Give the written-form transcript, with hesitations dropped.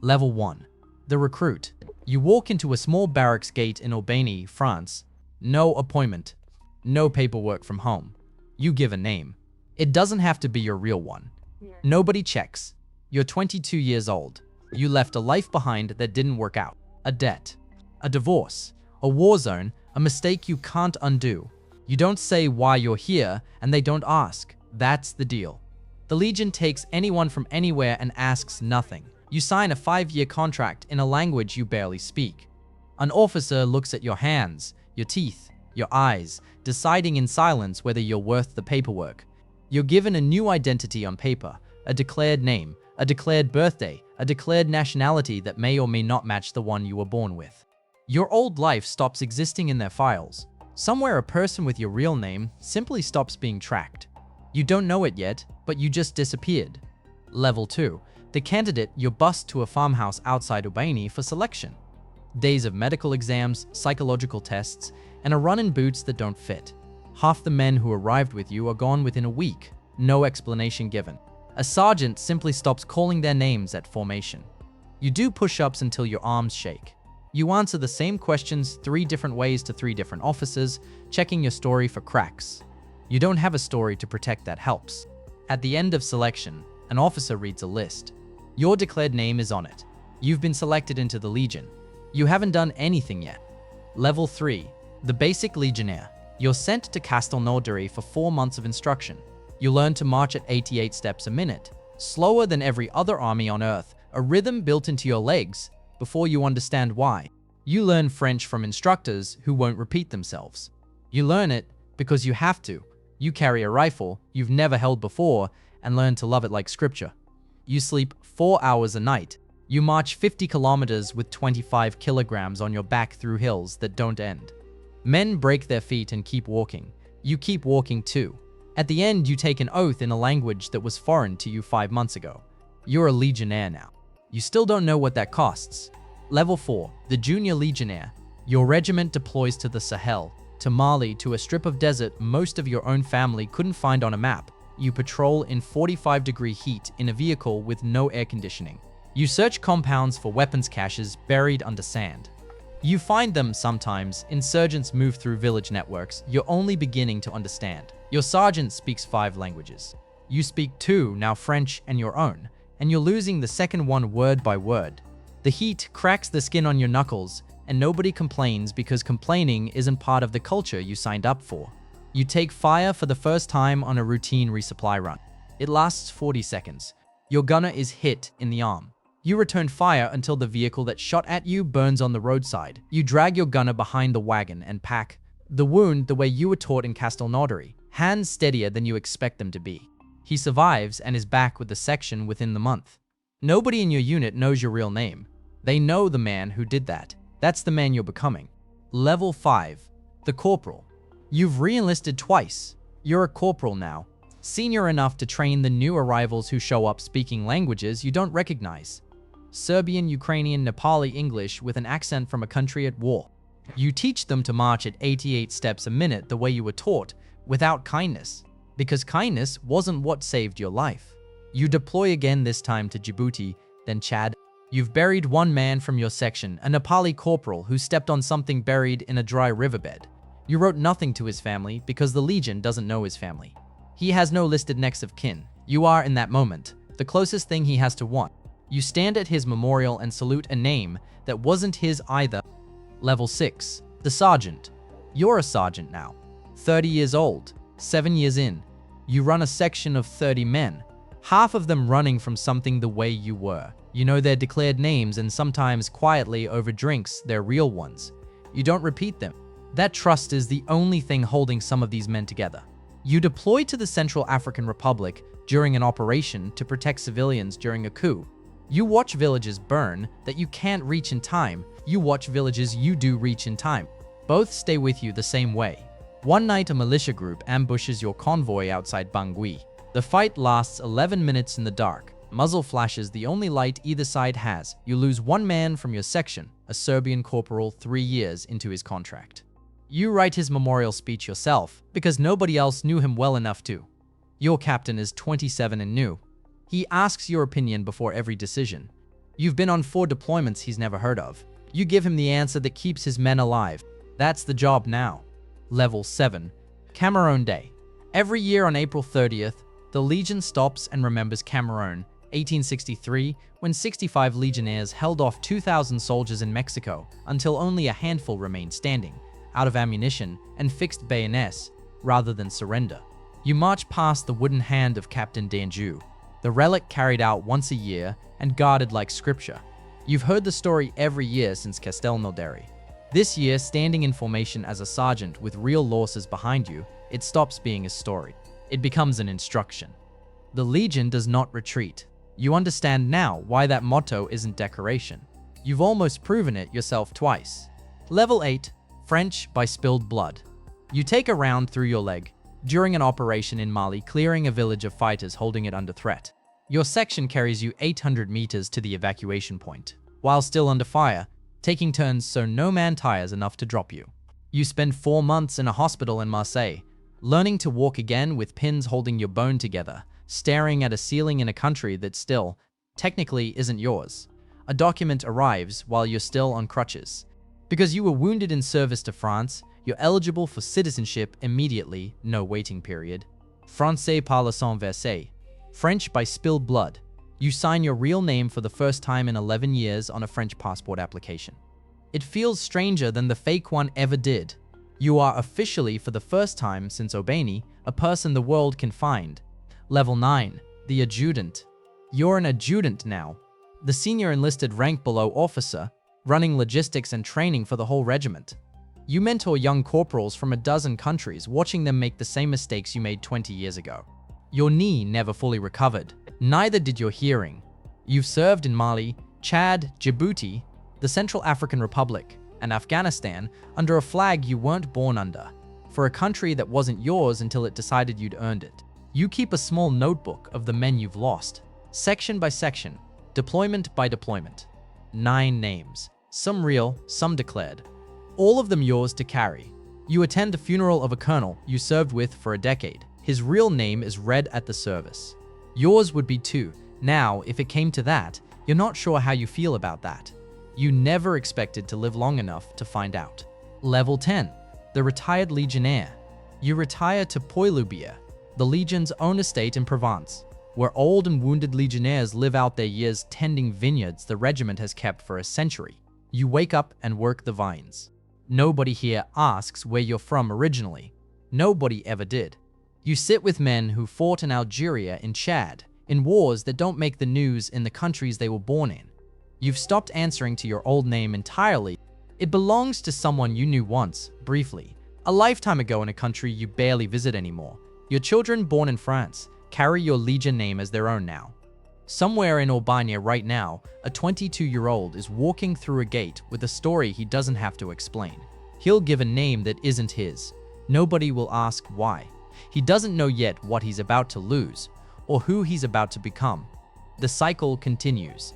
Level 1. The Recruit. You walk into a small barracks gate in Aubagne, France. No appointment. No paperwork from home. You give a name. It doesn't have to be your real one. Nobody checks. You're 22 years old. You left a life behind that didn't work out. A debt. A divorce. A war zone. A mistake you can't undo. You don't say why you're here, and they don't ask. That's the deal. The Legion takes anyone from anywhere and asks nothing. You sign a 5-year contract in a language you barely speak. An officer looks at your hands, your teeth, your eyes, deciding in silence whether you're worth the paperwork. You're given a new identity on paper, a declared name, a declared birthday, a declared nationality that may or may not match the one you were born with. Your old life stops existing in their files. Somewhere a person with your real name simply stops being tracked. You don't know it yet, but you just disappeared. Level 2. The candidate, you're bussed to a farmhouse outside Aubagne for selection. Days of medical exams, psychological tests, and a run in boots that don't fit. Half the men who arrived with you are gone within a week. No explanation given. A sergeant simply stops calling their names at formation. You do push-ups until your arms shake. You answer the same questions 3 different ways to 3 different officers, checking your story for cracks. You don't have a story to protect that helps. At the end of selection, an officer reads a list. Your declared name is on it. You've been selected into the Legion. You haven't done anything yet. Level 3. The Basic Legionnaire. You're sent to Castelnaudary for 4 months of instruction. You learn to march at 88 steps a minute, slower than every other army on Earth, a rhythm built into your legs, before you understand why. You learn French from instructors who won't repeat themselves. You learn it because you have to. You carry a rifle you've never held before and learn to love it like scripture. You sleep 4 hours a night. You march 50 kilometers with 25 kilograms on your back through hills that don't end. Men break their feet and keep walking. You keep walking too. At the end, you take an oath in a language that was foreign to you 5 months ago. You're a Legionnaire now. You still don't know what that costs. Level 4. The Junior Legionnaire. Your regiment deploys to the Sahel, to Mali, to a strip of desert most of your own family couldn't find on a map. You patrol in 45-degree heat in a vehicle with no air conditioning. You search compounds for weapons caches buried under sand. You find them sometimes. Insurgents move through village networks you're only beginning to understand. Your sergeant speaks 5 languages. You speak 2, now French and your own, and you're losing the second one word by word. The heat cracks the skin on your knuckles, and nobody complains because complaining isn't part of the culture you signed up for. You take fire for the first time on a routine resupply run. It lasts 40 seconds. Your gunner is hit in the arm. You return fire until the vehicle that shot at you burns on the roadside. You drag your gunner behind the wagon and pack the wound the way you were taught in Castelnaudary, hands steadier than you expect them to be. He survives and is back with the section within the month. Nobody in your unit knows your real name. They know the man who did that. That's the man you're becoming. Level 5. The Corporal. You've re-enlisted twice. You're a corporal now, senior enough to train the new arrivals who show up speaking languages you don't recognize. Serbian, Ukrainian, Nepali English with an accent from a country at war. You teach them to march at 88 steps a minute the way you were taught, without kindness, because kindness wasn't what saved your life. You deploy again, this time to Djibouti, then Chad. You've buried 1 man from your section, a Nepali corporal who stepped on something buried in a dry riverbed. You wrote nothing to his family because the Legion doesn't know his family. He has no listed next of kin. You are, in that moment, the closest thing he has to one. You stand at his memorial and salute a name that wasn't his either. Level 6. The Sergeant. You're a sergeant now. 30 years old. 7 years in. You run a section of 30 men. Half of them running from something the way you were. You know their declared names and sometimes quietly over drinks their real ones. You don't repeat them. That trust is the only thing holding some of these men together. You deploy to the Central African Republic during an operation to protect civilians during a coup. You watch villages burn that you can't reach in time. You watch villages you do reach in time. Both stay with you the same way. One night, a militia group ambushes your convoy outside Bangui. The fight lasts 11 minutes in the dark. Muzzle flashes the only light either side has. You lose 1 man from your section, a Serbian corporal 3 years into his contract. You write his memorial speech yourself because nobody else knew him well enough to. Your captain is 27 and new. He asks your opinion before every decision. You've been on 4 deployments he's never heard of. You give him the answer that keeps his men alive. That's the job now. Level 7. Camerone Day. Every year on April 30th, the Legion stops and remembers Camerone, 1863, when 65 Legionnaires held off 2,000 soldiers in Mexico until only a handful remained standing, out of ammunition and fixed bayonets, rather than surrender. You march past the wooden hand of Captain d'Anjou, the relic carried out once a year and guarded like scripture. You've heard the story every year since Castelnaudary. This year, standing in formation as a sergeant with real losses behind you, it stops being a story. It becomes an instruction. The Legion does not retreat. You understand now why that motto isn't decoration. You've almost proven it yourself twice. Level 8. French by spilled blood. You take a round through your leg during an operation in Mali, clearing a village of fighters holding it under threat. Your section carries you 800 meters to the evacuation point, while still under fire, taking turns so no man tires enough to drop you. You spend 4 months in a hospital in Marseille, learning to walk again with pins holding your bone together, staring at a ceiling in a country that still, technically, isn't yours. A document arrives while you're still on crutches. Because you were wounded in service to France, you're eligible for citizenship immediately, no waiting period. Français par le sang versé. French by spilled blood. You sign your real name for the first time in 11 years on a French passport application. It feels stranger than the fake one ever did. You are officially, for the first time since Aubagne, a person the world can find. Level 9. The Adjudant. You're an adjutant now, the senior enlisted rank below officer, running logistics and training for the whole regiment. You mentor young corporals from a dozen countries, watching them make the same mistakes you made 20 years ago. Your knee never fully recovered. Neither did your hearing. You've served in Mali, Chad, Djibouti, the Central African Republic, and Afghanistan under a flag you weren't born under, for a country that wasn't yours until it decided you'd earned it. You keep a small notebook of the men you've lost, section by section, deployment by deployment. 9 names, some real, some declared. All of them yours to carry. You attend the funeral of a colonel you served with for a decade. His real name is read at the service. Yours would be too. Now, if it came to that, you're not sure how you feel about that. You never expected to live long enough to find out. Level 10. The Retired Legionnaire. You retire to Poilubia, the Legion's own estate in Provence, where old and wounded legionnaires live out their years tending vineyards the regiment has kept for a century. You wake up and work the vines. Nobody here asks where you're from originally. Nobody ever did. You sit with men who fought in Algeria, in Chad, in wars that don't make the news in the countries they were born in. You've stopped answering to your old name entirely. It belongs to someone you knew once, briefly, a lifetime ago in a country you barely visit anymore. Your children born in France carry your Legion name as their own now. Somewhere in Aubagne right now, a 22-year-old is walking through a gate with a story he doesn't have to explain. He'll give a name that isn't his. Nobody will ask why. He doesn't know yet what he's about to lose, or who he's about to become. The cycle continues.